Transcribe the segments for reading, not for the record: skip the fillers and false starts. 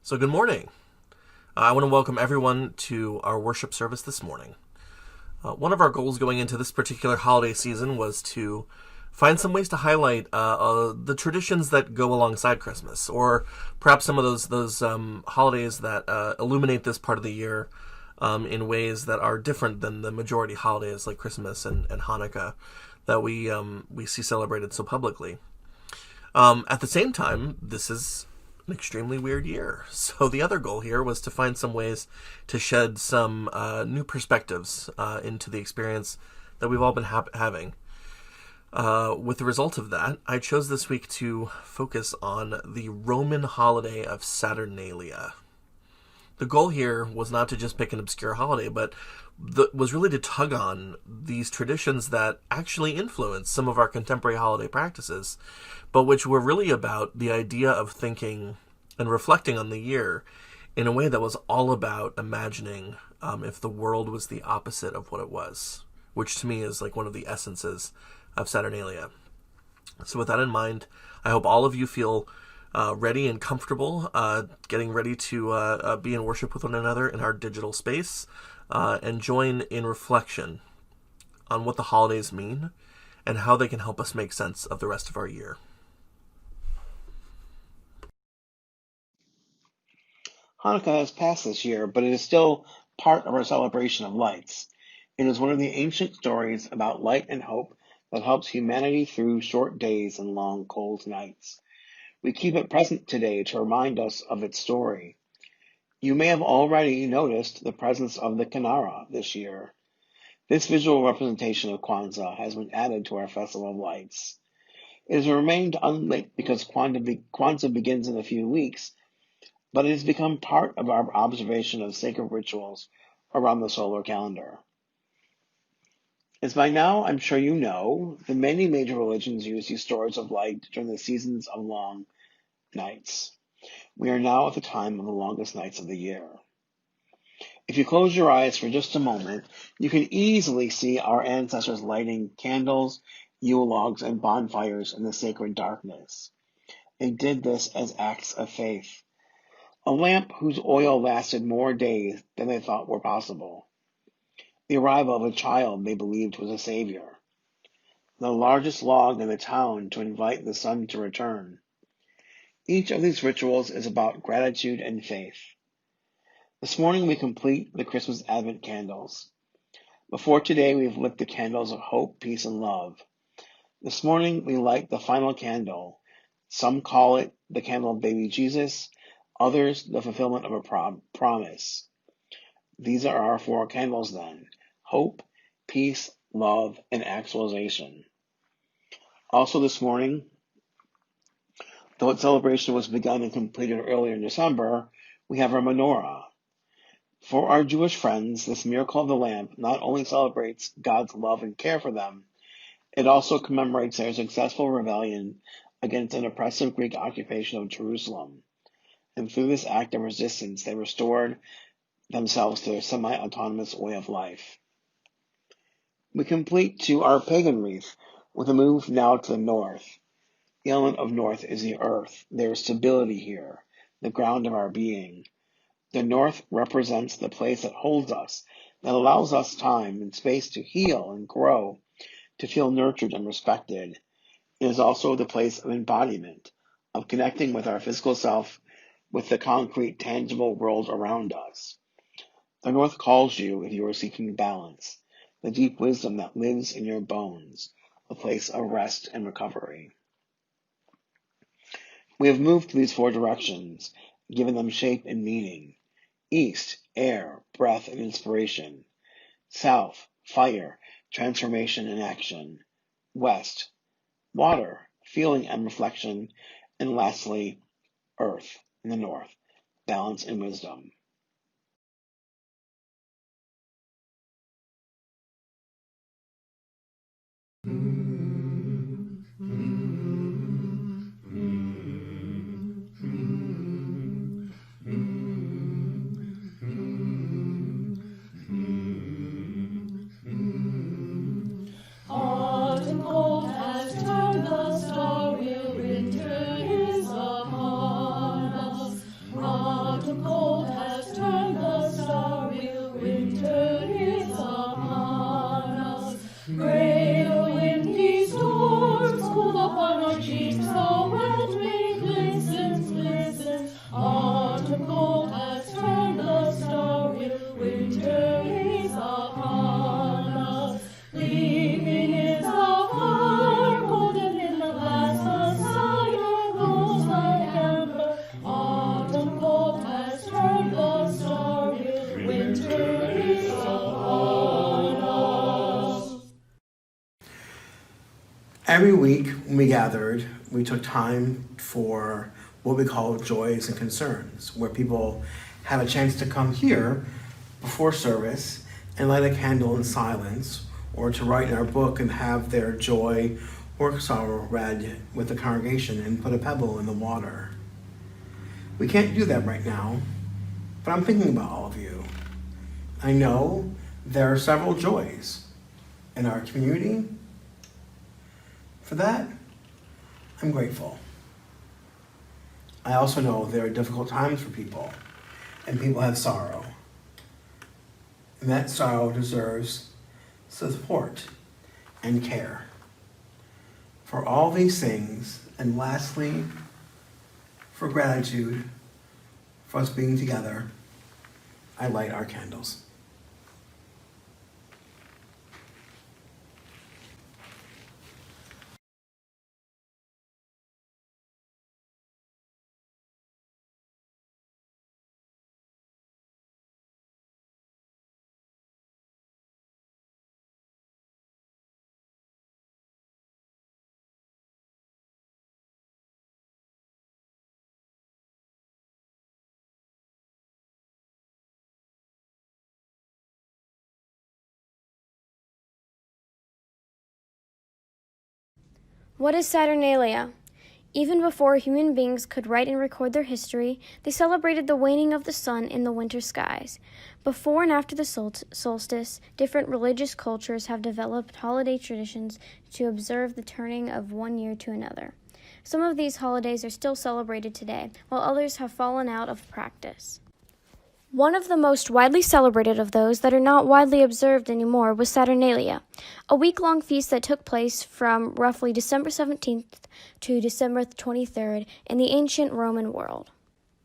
So good morning. I want to welcome everyone to our worship service this morning. One of our goals going into this particular holiday season was to find some ways to highlight the traditions that go alongside Christmas, or perhaps some of those holidays that illuminate this part of the year in ways that are different than the majority holidays like Christmas and Hanukkah that we see celebrated so publicly. At the same time, this is an extremely weird year. So the other goal here was to find some ways to shed some new perspectives into the experience that we've all been having. With the result of that, I chose this week to focus on the Roman holiday of Saturnalia. The goal here was not to just pick an obscure holiday, but was really to tug on these traditions that actually influence some of our contemporary holiday practices, but which were really about the idea of thinking and reflecting on the year in a way that was all about imagining if the world was the opposite of what it was, which to me is like one of the essences of Saturnalia. So with that in mind, I hope all of you feel ready and comfortable, getting ready to be in worship with one another in our digital space, and join in reflection on what the holidays mean and how they can help us make sense of the rest of our year. Hanukkah has passed this year, but it is still part of our celebration of lights. It is one of the ancient stories about light and hope that helps humanity through short days and long, cold nights. We keep it present today to remind us of its story. You may have already noticed the presence of the Menorah this year. This visual representation of Kwanzaa has been added to our Festival of Lights. It has remained unlit because Kwanzaa begins in a few weeks, but it has become part of our observation of sacred rituals around the solar calendar. As by now I'm sure you know, the many major religions use these stories of light during the seasons of long nights. We are now at the time of the longest nights of the year. If you close your eyes for just a moment, you can easily see our ancestors lighting candles, Yule logs, and bonfires in the sacred darkness. They did this as acts of faith. A lamp whose oil lasted more days than they thought were possible. The arrival of a child they believed was a savior. The largest log in the town to invite the sun to return. Each of these rituals is about gratitude and faith. This morning we complete the Christmas Advent candles. Before today we've lit the candles of hope, peace, and love. This morning we light the final candle. Some call it the candle of baby Jesus, others the fulfillment of a promise. These are our four candles then: hope, peace, love, and actualization. Also this morning, though its celebration was begun and completed earlier in December, we have our Menorah. For our Jewish friends, this miracle of the lamp not only celebrates God's love and care for them, it also commemorates their successful rebellion against an oppressive Greek occupation of Jerusalem. And through this act of resistance, they restored themselves to a semi-autonomous way of life. We complete to our pagan wreath with a move now to the north. The element of north is the earth. There is stability here. the ground of our being. The north represents the place that holds us, that allows us time and space to heal and grow, to feel nurtured and respected. It is also the place of embodiment, of connecting with our physical self, with the concrete, tangible world around us. The north calls you if you are seeking balance, the deep wisdom that lives in your bones, a place of rest and recovery. We have moved to these 4 directions, given them shape and meaning. East, air, breath, and inspiration. South, fire, transformation and action. West, water, feeling and reflection. And lastly, earth in the north, balance and wisdom. Every week when we gathered, we took time for what we call joys and concerns, where people had a chance to come here before service and light a candle in silence, or to write in our book and have their joy or sorrow read with the congregation and put a pebble in the water. We can't do that right now, but I'm thinking about all of you. I know there are several joys in our community. For that, I'm grateful. I also know there are difficult times for people, and people have sorrow. And that sorrow deserves support and care. For all these things, and lastly, for gratitude for us being together, I light our candles. What is Saturnalia? Even before human beings could write and record their history, they celebrated the waning of the sun in the winter skies. Before and after the solstice, different religious cultures have developed holiday traditions to observe the turning of one year to another. Some of these holidays are still celebrated today, while others have fallen out of practice. One of the most widely celebrated of those that are not widely observed anymore was Saturnalia, a week-long feast that took place from roughly December 17th to December 23rd in the ancient Roman world.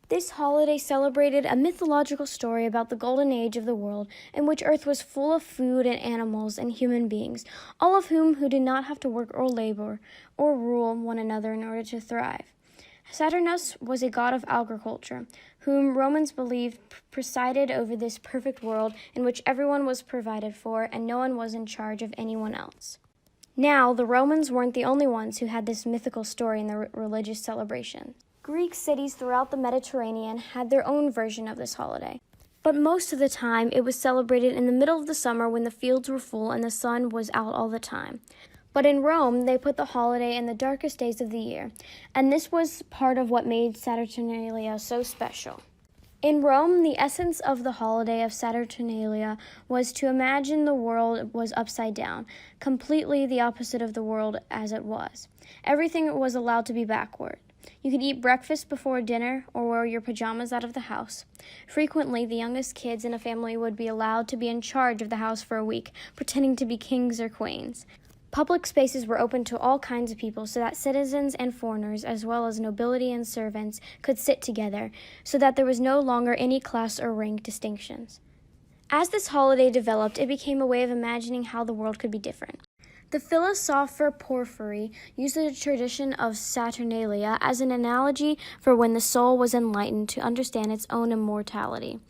This holiday celebrated a mythological story about the golden age of the world in which Earth was full of food and animals and human beings, all of who did not have to work or labor or rule one another in order to thrive. Saturnus was a god of agriculture, whom Romans believed presided over this perfect world in which everyone was provided for and no one was in charge of anyone else. Now, the Romans weren't the only ones who had this mythical story in their religious celebration. Greek cities throughout the Mediterranean had their own version of this holiday. But most of the time, it was celebrated in the middle of the summer when the fields were full and the sun was out all the time. But in Rome, they put the holiday in the darkest days of the year, and this was part of what made Saturnalia so special. In Rome, the essence of the holiday of Saturnalia was to imagine the world was upside down, completely the opposite of the world as it was. Everything was allowed to be backward. You could eat breakfast before dinner or wear your pajamas out of the house. Frequently, the youngest kids in a family would be allowed to be in charge of the house for a week, pretending to be kings or queens. Public spaces were open to all kinds of people so that citizens and foreigners, as well as nobility and servants, could sit together, so that there was no longer any class or rank distinctions. As this holiday developed, it became a way of imagining how the world could be different. The philosopher Porphyry used the tradition of Saturnalia as an analogy for when the soul was enlightened to understand its own immortality.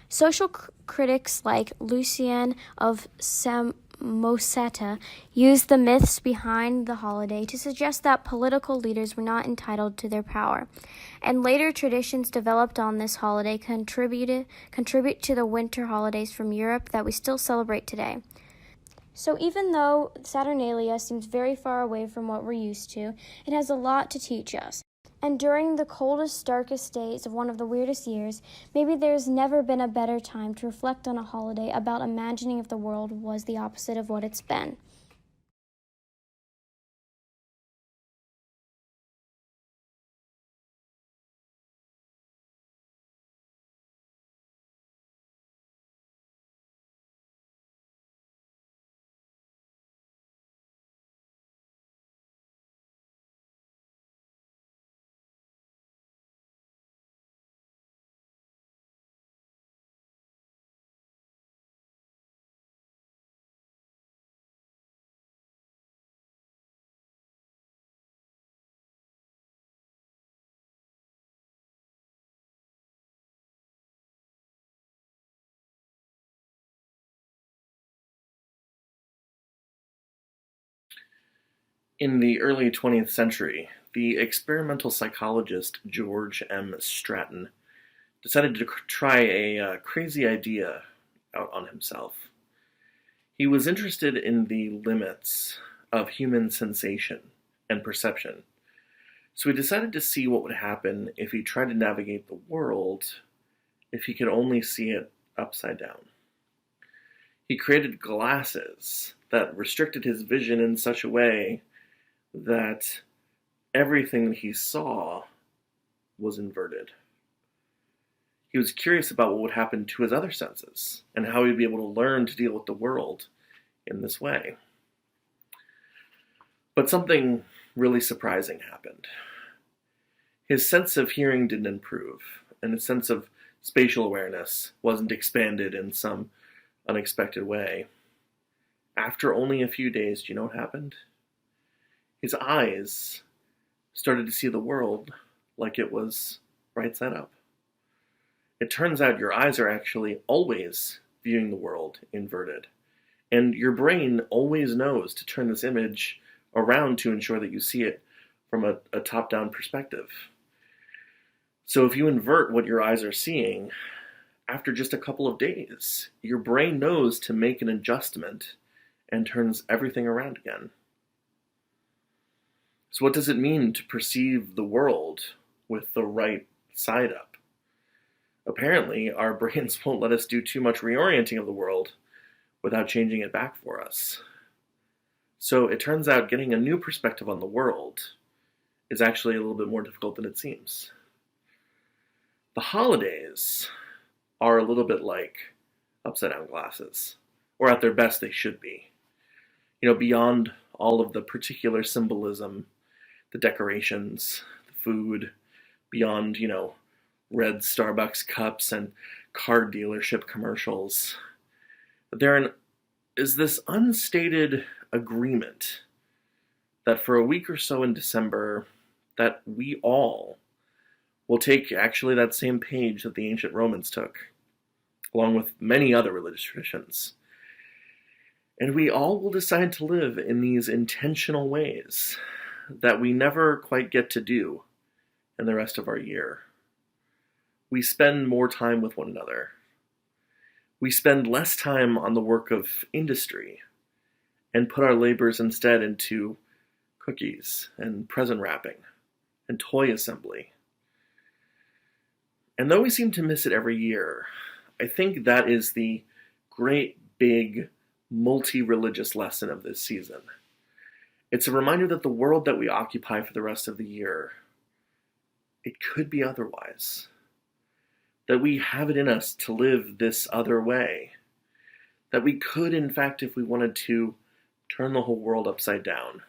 Social critics like Lucian of Samosata used the myths behind the holiday to suggest that political leaders were not entitled to their power, and later traditions developed on this holiday contribute to the winter holidays from Europe that we still celebrate today. So even though Saturnalia seems very far away from what we're used to, it has a lot to teach us. And during the coldest, darkest days of one of the weirdest years, maybe there's never been a better time to reflect on a holiday about imagining if the world was the opposite of what it's been. In the early 20th century, the experimental psychologist George M. Stratton decided to try a crazy idea out on himself. He was interested in the limits of human sensation and perception, so he decided to see what would happen if he tried to navigate the world if he could only see it upside down. He created glasses that restricted his vision in such a way that everything that he saw was inverted. He was curious about what would happen to his other senses and how he'd be able to learn to deal with the world in this way. But something really surprising happened. His sense of hearing didn't improve, and his sense of spatial awareness wasn't expanded in some unexpected way. After only a few days, do you know what happened? His eyes started to see the world like it was right side up. It turns out your eyes are actually always viewing the world inverted, and your brain always knows to turn this image around to ensure that you see it from a top-down perspective. So if you invert what your eyes are seeing, after just a couple of days, your brain knows to make an adjustment and turns everything around again. So what does it mean to perceive the world with the right side up? Apparently, our brains won't let us do too much reorienting of the world without changing it back for us. So it turns out getting a new perspective on the world is actually a little bit more difficult than it seems. The holidays are a little bit like upside-down glasses, or at their best they should be. Beyond all of the particular symbolism, the decorations, the food, beyond, red Starbucks cups and car dealership commercials, there is this unstated agreement that for a week or so in December, that we all will take actually that same page that the ancient Romans took, along with many other religious traditions. And we all will decide to live in these intentional ways that we never quite get to do in the rest of our year. We spend more time with one another. We spend less time on the work of industry and put our labors instead into cookies and present wrapping and toy assembly. And though we seem to miss it every year, I think that is the great, big, multi-religious lesson of this season. It's a reminder that the world that we occupy for the rest of the year it could be otherwise. That we have it in us to live this other way. That we could, in fact, if we wanted to, turn the whole world upside down.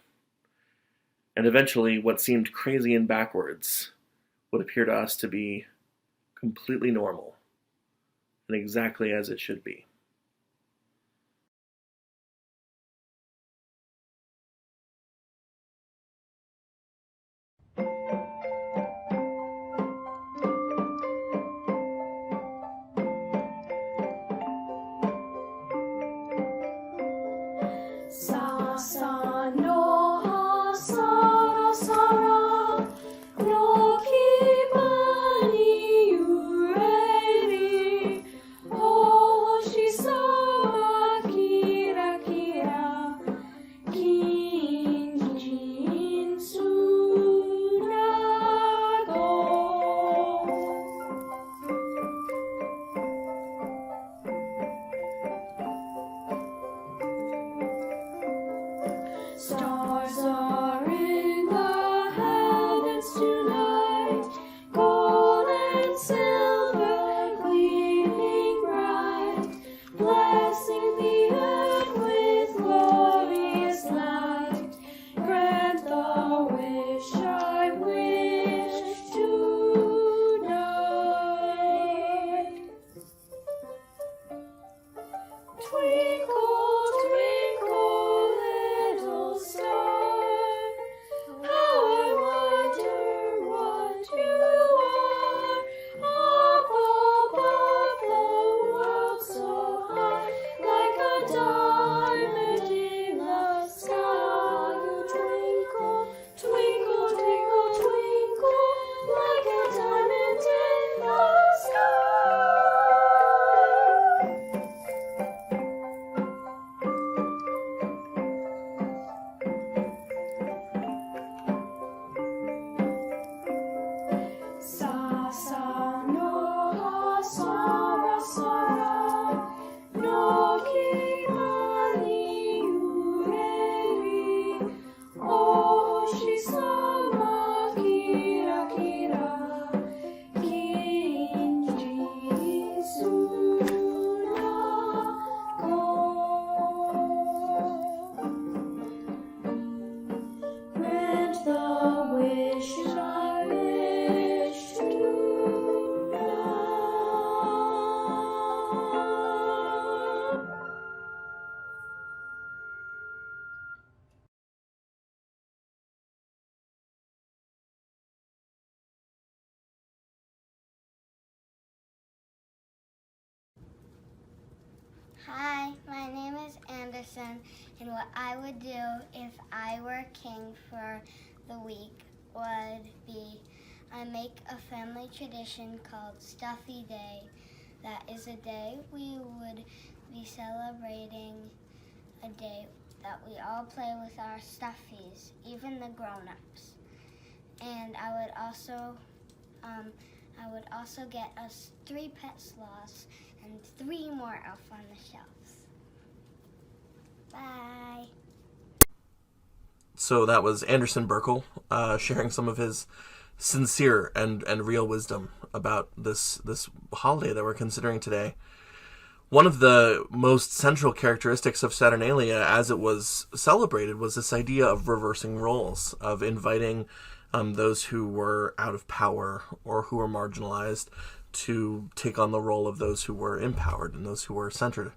And eventually, what seemed crazy and backwards would appear to us to be completely normal and exactly as it should be. Sa sa no ha sa sa no kibani ureli oh shi sama kira kira kin jin sunago. Stars are in the heavens tonight, gold and silver gleaming bright, blessing the earth with glorious light. Grant the wish I wish tonight. Twinkle, twinkle, little star, how I wonder what you are. Up above the world so high, like a diamond in the sky. You twinkle, twinkle, twinkle, twinkle, like a diamond in the sky. Sa sa no ha sara sara no kibani ureli oh shi sama kira kira kinjin sunago. Grant the wish I wish tonight. Hi, my name is Anderson, and what I would do if I were king for the week would be I make a family tradition called Stuffy Day. That is a day we would be celebrating a day that we all play with our stuffies, even the grown-ups. And I would also get us 3 pet sloths and 3 more Elf on the Shelves. Bye. So that was Anderson Burkle sharing some of his sincere and real wisdom about this holiday that we're considering today. One of the most central characteristics of Saturnalia as it was celebrated was this idea of reversing roles, of inviting those who were out of power or who were marginalized to take on the role of those who were empowered and those who were centered.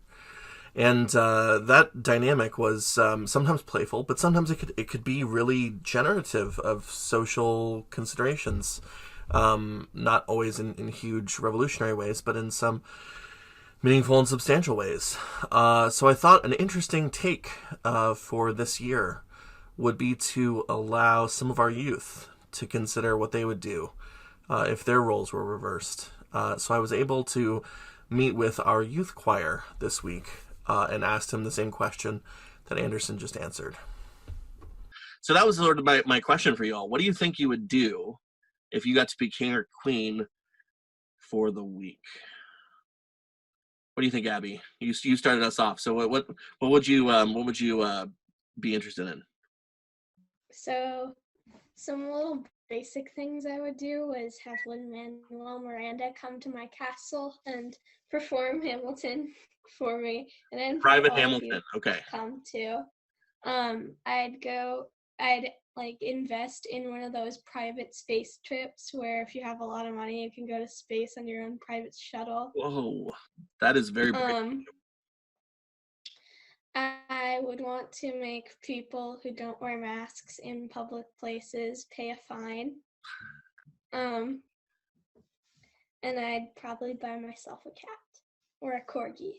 And that dynamic was sometimes playful, but sometimes it could be really generative of social considerations, not always in huge revolutionary ways, but in some meaningful and substantial ways. So I thought an interesting take for this year would be to allow some of our youth to consider what they would do if their roles were reversed. So I was able to meet with our youth choir this week and asked him the same question that Anderson just answered. So that was sort of my question for you all. What do you think you would do if you got to be king or queen for the week? What do you think, Abby? You started us off. So what would you be interested in? So Some little basic things I would do was have Lin-Manuel Miranda come to my castle and perform Hamilton for me, and then Private all of Hamilton. you Okay. come too. I'd like invest in one of those private space trips where if you have a lot of money, you can go to space on your own private shuttle. Whoa, that is very brave. I would want to make people who don't wear masks in public places pay a fine. And I'd probably buy myself a cat or a corgi.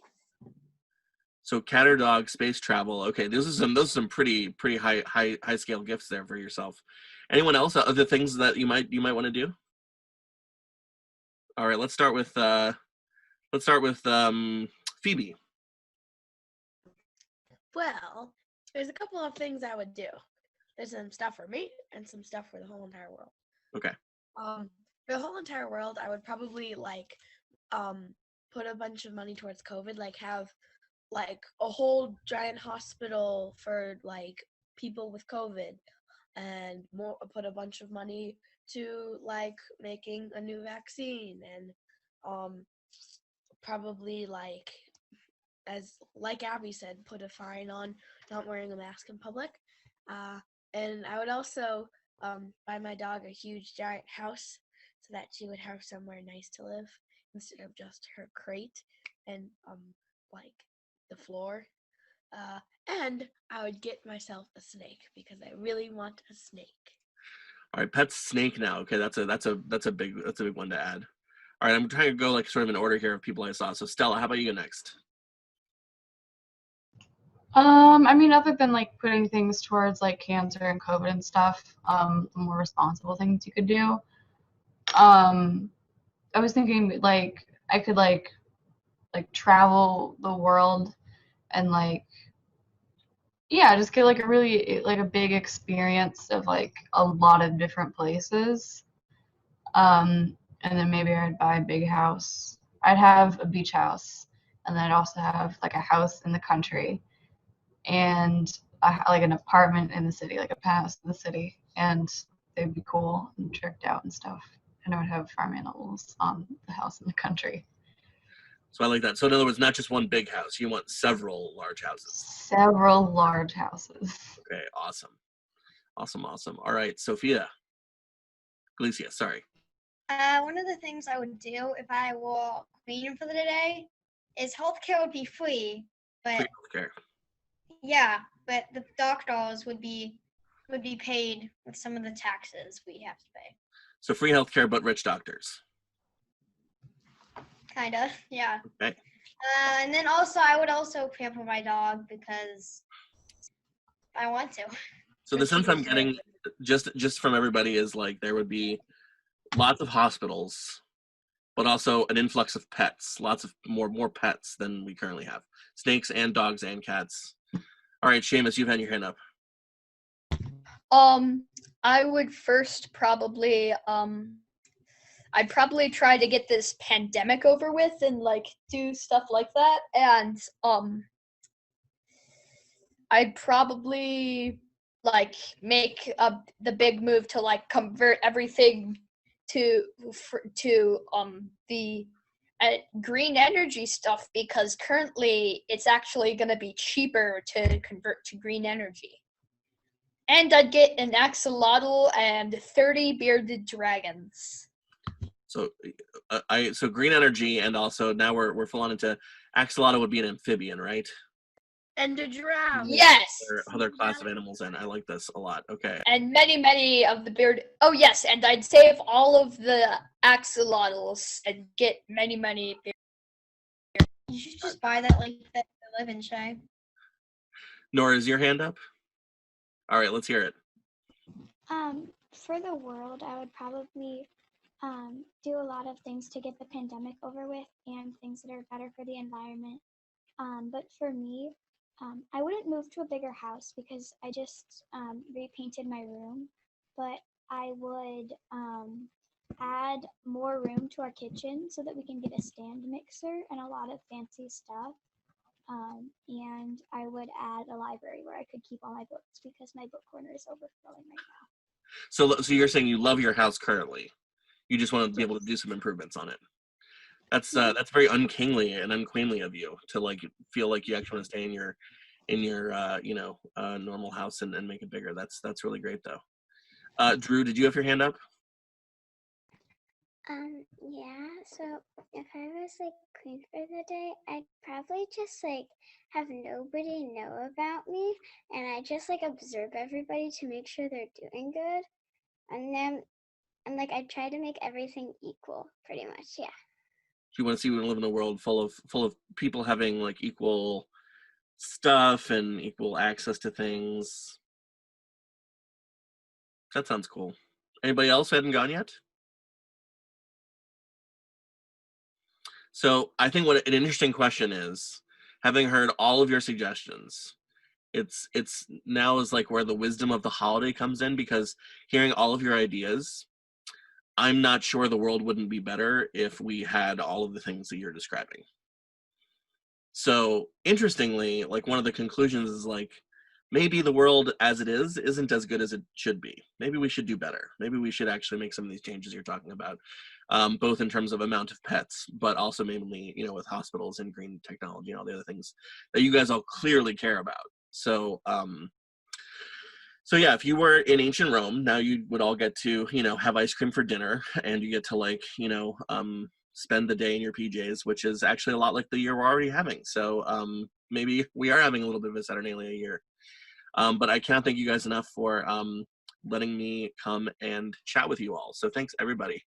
So cat or dog, space travel. Okay, those are some pretty high scale gifts there for yourself. Anyone else? Other things that you might want to do? All right, let's start with Phoebe. Well, there's a couple of things I would do. There's some stuff for me and some stuff for the whole entire world. Okay. For the whole entire world, I would probably put a bunch of money towards COVID, like have like a whole giant hospital for like people with COVID, and put a bunch of money to like making a new vaccine, and probably as Abby said, put a fine on not wearing a mask in public. And I would also buy my dog a huge giant house so that she would have somewhere nice to live instead of just her crate and like the floor. And I would get myself a snake because I really want a snake. All right, pet snake now. Okay, that's a big one to add. All right, I'm trying to go like sort of in order here of people I saw. So Stella, how about you go next? I mean, other than like putting things towards like cancer and COVID and stuff, the more responsible things you could do. I was thinking like I could like travel the world and like, yeah, just get like a really like a big experience of like a lot of different places. And then maybe I'd buy a big house. I'd have a beach house, and then I'd also have like a house in the country, and like an apartment in the city, like a penthouse in the city, and they'd be cool and tricked out and stuff. And I would have farm animals on the house in the country. So I like that. So in other words, not just one big house. You want several large houses. Several large houses. Okay, awesome. All right, Sophia. Galicia, sorry. One of the things I would do if I were queen for the day is healthcare would be free, but Free healthcare. yeah, but the doctors would be paid with some of the taxes we have to pay. So free healthcare, but rich doctors. Kinda, yeah. Okay. And then also, I would also care for my dog because I want to. So the sense I'm getting just from everybody is like there would be lots of hospitals, but also an influx of pets, lots of more pets than we currently have. Snakes and dogs and cats. All right, Seamus, you've had your hand up. I would first probably I'd probably try to get this pandemic over with and like do stuff like that, and I'd probably like make the big move to like convert everything to the green energy stuff, because currently it's actually going to be cheaper to convert to green energy. And I'd get an axolotl and 30 bearded dragons. So so green energy, and also now we're full on into axolotl would be an amphibian, right? And a giraffe. Yes. Other class of animals, and I like this a lot. Okay. And many of the beard. Oh yes, and I'd save all of the axolotls and get many beard. You should just buy that like that to live in, Shay. Nora, is your hand up? All right, let's hear it. For the world, I would probably do a lot of things to get the pandemic over with and things that are better for the environment. But for me, I wouldn't move to a bigger house because I just repainted my room, but I would add more room to our kitchen so that we can get a stand mixer and a lot of fancy stuff. And I would add a library where I could keep all my books because my book corner is overflowing right now. So you're saying you love your house currently. You just want to be able to do some improvements on it. That's very unkingly and unqueenly of you to like feel like you actually want to stay in your normal house and make it bigger. That's really great though. Drew, did you have your hand up? Yeah, so if I was like queen for the day, I'd probably just like have nobody know about me, and I just like observe everybody to make sure they're doing good. And like I try to make everything equal, pretty much, yeah. You want to see we live in a world full of people having like equal stuff and equal access to things. That sounds cool. Anybody else who hadn't gone yet? So I think what an interesting question is, having heard all of your suggestions, it's now is like where the wisdom of the holiday comes in, because hearing all of your ideas, I'm not sure the world wouldn't be better if we had all of the things that you're describing. So interestingly, like one of the conclusions is like, maybe the world as it is isn't as good as it should be. Maybe we should do better. Maybe we should actually make some of these changes you're talking about, both in terms of amount of pets, but also mainly, with hospitals and green technology and all the other things that you guys all clearly care about. So, so yeah, if you were in ancient Rome, now you would all get to, have ice cream for dinner, and you get to spend the day in your PJs, which is actually a lot like the year we're already having. So maybe we are having a little bit of a Saturnalia year. But I can't thank you guys enough for letting me come and chat with you all. So thanks, everybody.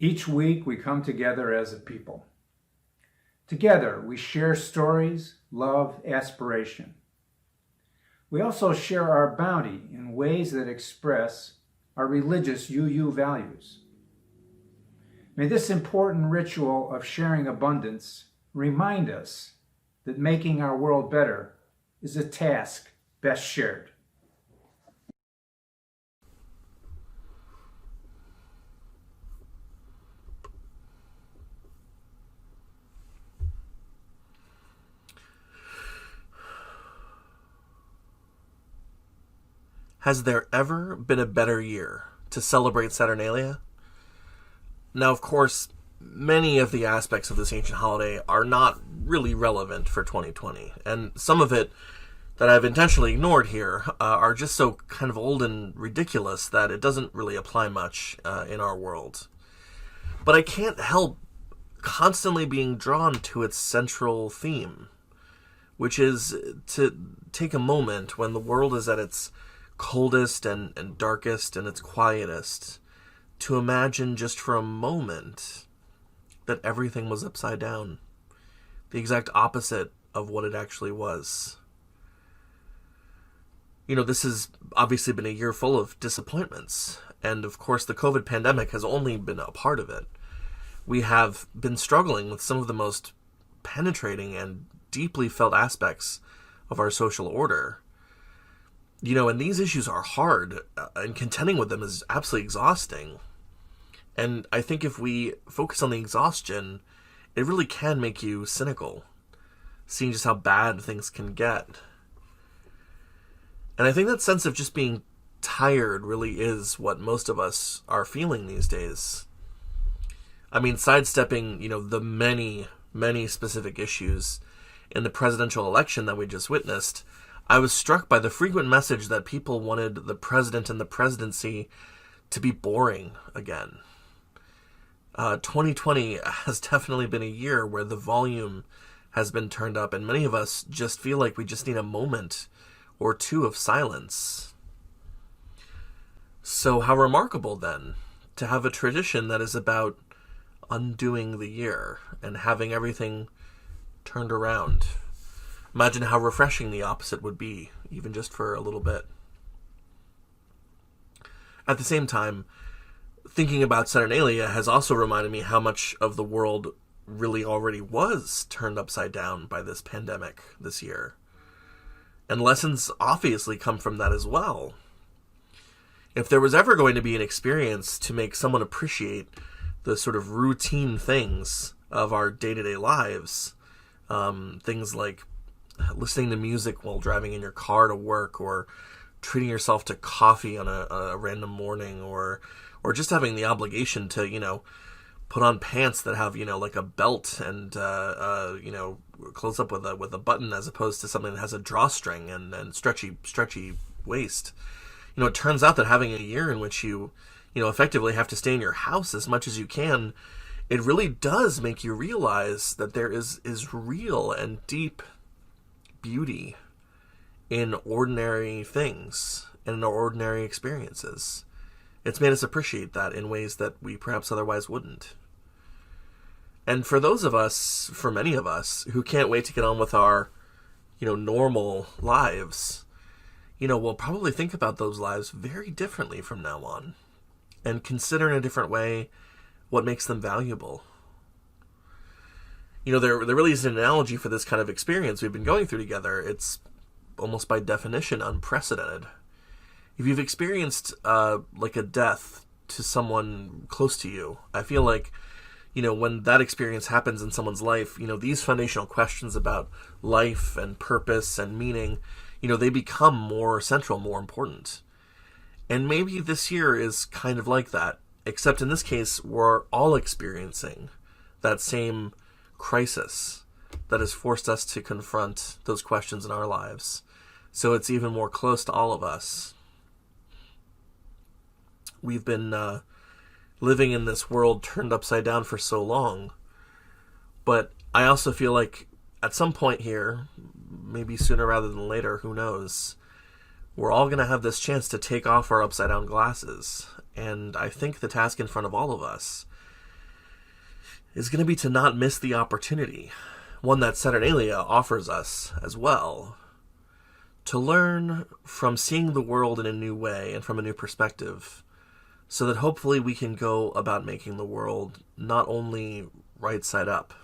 Each week we come together as a people. Together we share stories, love, aspiration. We also share our bounty in ways that express our religious UU values. May this important ritual of sharing abundance remind us that making our world better is a task best shared. Has there ever been a better year to celebrate Saturnalia? Now, of course, many of the aspects of this ancient holiday are not really relevant for 2020, and some of it that I've intentionally ignored here are just so kind of old and ridiculous that it doesn't really apply much in our world. But I can't help constantly being drawn to its central theme, which is to take a moment when the world is at its coldest and darkest and its quietest, to imagine just for a moment that everything was upside down, the exact opposite of what it actually was. You know, this has obviously been a year full of disappointments, and of course the COVID pandemic has only been a part of it. We have been struggling with some of the most penetrating and deeply felt aspects of our social order. You know, and these issues are hard, and contending with them is absolutely exhausting. And I think if we focus on the exhaustion, it really can make you cynical, seeing just how bad things can get. And I think that sense of just being tired really is what most of us are feeling these days. I mean, sidestepping, the many, many specific issues in the presidential election that we just witnessed, I was struck by the frequent message that people wanted the president and the presidency to be boring again. 2020 has definitely been a year where the volume has been turned up, and many of us just feel like we just need a moment or two of silence. So how remarkable, then, to have a tradition that is about undoing the year and having everything turned around. Imagine how refreshing the opposite would be, even just for a little bit. At the same time, thinking about Saturnalia has also reminded me how much of the world really already was turned upside down by this pandemic this year. And lessons obviously come from that as well. If there was ever going to be an experience to make someone appreciate the sort of routine things of our day-to-day lives, things like listening to music while driving in your car to work, or treating yourself to coffee on a random morning, or just having the obligation to, put on pants that have, like a belt and, close up with a button, as opposed to something that has a drawstring and stretchy waist. It turns out that having a year in which you effectively have to stay in your house as much as you can, it really does make you realize that there is real and deep beauty in ordinary things and in our ordinary experiences. It's made us appreciate that in ways that we perhaps otherwise wouldn't. And for many of us, who can't wait to get on with our, normal lives, we'll probably think about those lives very differently from now on, and consider in a different way what makes them valuable. There really is an analogy for this kind of experience we've been going through together. It's almost by definition unprecedented. If you've experienced like a death to someone close to you, I feel like, when that experience happens in someone's life, these foundational questions about life and purpose and meaning, they become more central, more important. And maybe this year is kind of like that, except in this case, we're all experiencing that same crisis that has forced us to confront those questions in our lives. So it's even more close to all of us. We've been living in this world turned upside down for so long, but I also feel like at some point here, maybe sooner rather than later, who knows, we're all going to have this chance to take off our upside down glasses. And I think the task in front of all of us is going to be to not miss the opportunity, one that Saturnalia offers us as well, to learn from seeing the world in a new way and from a new perspective, so that hopefully we can go about making the world not only right side up,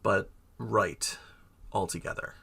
but right altogether.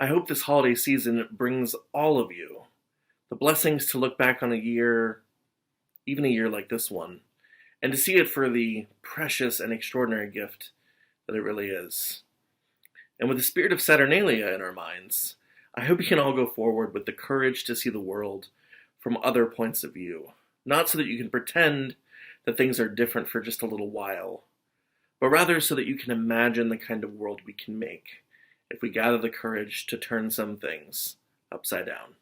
I hope this holiday season brings all of you the blessings to look back on a year, even a year like this one, and to see it for the precious and extraordinary gift that it really is. And with the spirit of Saturnalia in our minds, I hope you can all go forward with the courage to see the world from other points of view, not so that you can pretend that things are different for just a little while, but rather so that you can imagine the kind of world we can make if we gather the courage to turn some things upside down.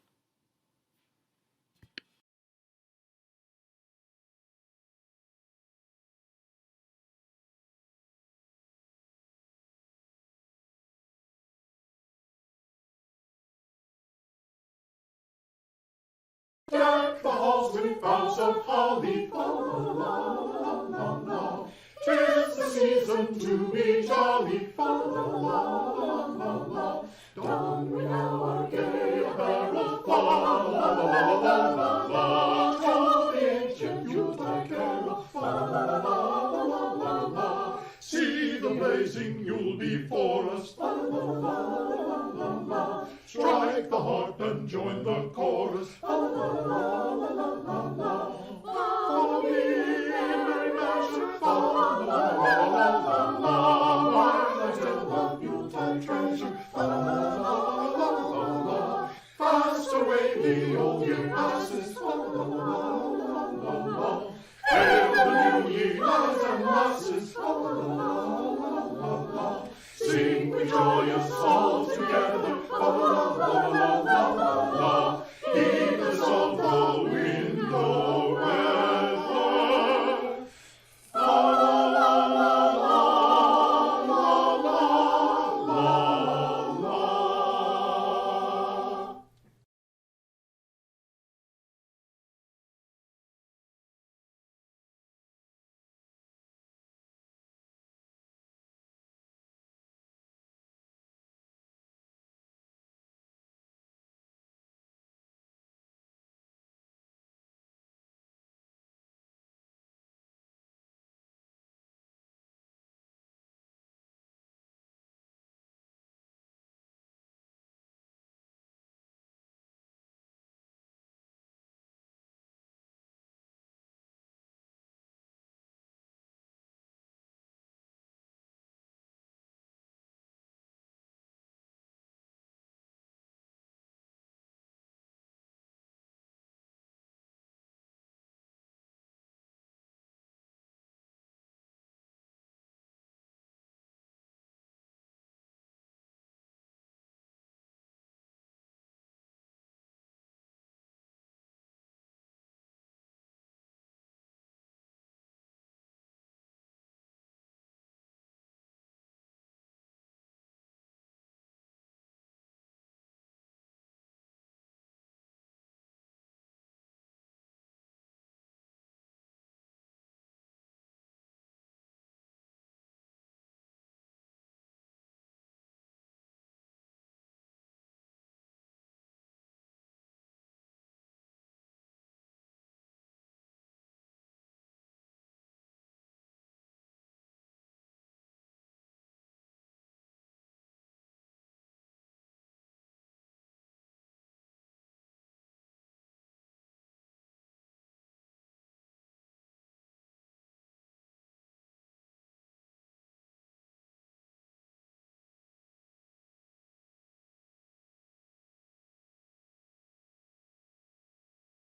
Deck the halls with boughs of holly, fa la la la la la. 'Tis the season to be jolly, fa la la la la la. Don we now our gay apparel, fa la la la la la la. Tell the ancient Yuletide carol, fa la la la la la la. See the blazing Yule before us, fa la la la la la. Strike the harp and join the chorus, fa la la la la la la. Follow me, merry master, fa la la la la la. While I tell of Yuletide treasure, fa la la la la la. Fast away the old year passes, fa la la la la la. Hail the new ye lads and lasses, fa la la la la la. Sing we joyous